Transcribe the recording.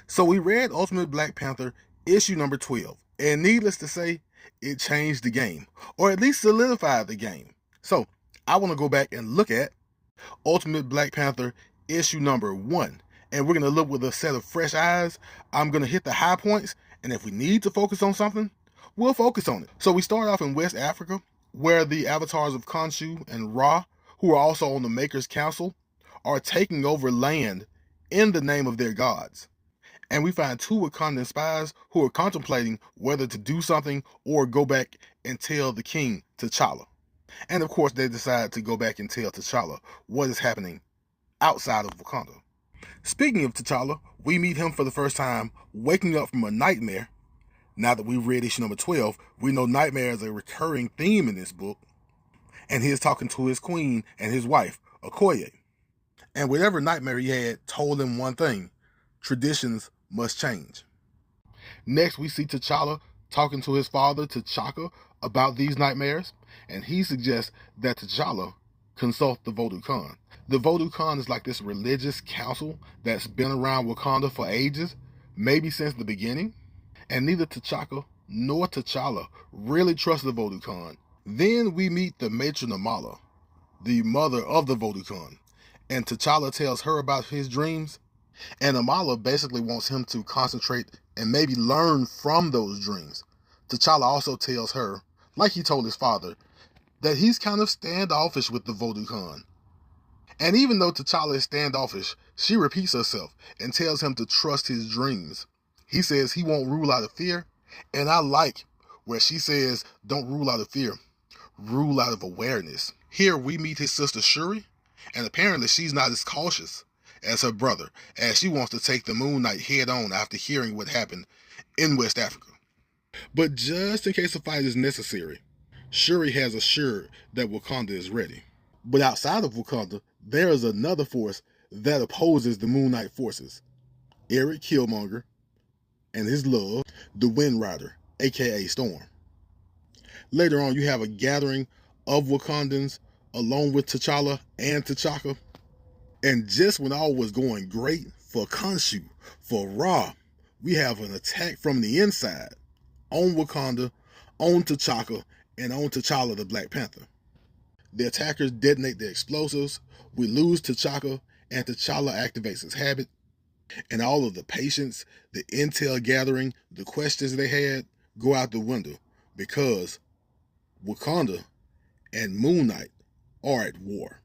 So we read Ultimate Black Panther issue number 12, and needless to say, it changed the game, or at least solidified the game. So I want to go back and look at Ultimate Black Panther issue number 1, and we're going to look with a set of fresh eyes. I'm going to hit the high points, and if we need to focus on something, we'll focus on it. So we start off in West Africa, where the avatars of Khonshu and Ra, who are also on the Maker's Council, are taking over land in the name of their gods. And we find two Wakandan spies who are contemplating whether to do something or go back and tell the king, T'Challa. And of course, they decide to go back and tell T'Challa what is happening outside of Wakanda. Speaking of T'Challa, we meet him for the first time waking up from a nightmare. Now that we've read issue number 12, we know nightmare is a recurring theme in this book. And he is talking to his queen and his wife, Okoye. And whatever nightmare he had told him one thing: traditions must change. Next, we see T'Challa talking to his father, T'Chaka, about these nightmares, and he suggests that T'Challa consult the Vodou Khan. The Vodou Khan is like this religious council that's been around Wakanda for ages, maybe since the beginning, and neither T'Chaka nor T'Challa really trust the Vodou Khan. Then we meet the matron Amala, the mother of the Vodou Khan, and T'Challa tells her about his dreams, and Amala basically wants him to concentrate and maybe learn from those dreams. T'Challa also tells her, like he told his father, that he's kind of standoffish with the Vodou Khan. And even though T'Challa is standoffish, she repeats herself and tells him to trust his dreams. He says he won't rule out of fear, and I like where she says, don't rule out of fear, rule out of awareness. Here we meet his sister Shuri, and apparently she's not as cautious as her brother, as she wants to take the Moon Knight head on after hearing what happened in West Africa. But just in case a fight is necessary, Shuri has assured that Wakanda is ready. But outside of Wakanda, there is another force that opposes the Moon Knight forces: Eric Killmonger and his love, the Wind Rider, aka Storm. Later on, you have a gathering of Wakandans along with T'Challa and T'Chaka. And just when all was going great for Khonshu, for Ra, we have an attack from the inside on Wakanda, on T'Chaka, and on T'Challa the Black Panther. The attackers detonate the explosives, we lose T'Chaka, and T'Challa activates his habit, and all of the patience, the intel gathering, the questions they had go out the window because Wakanda and Moon Knight are at war.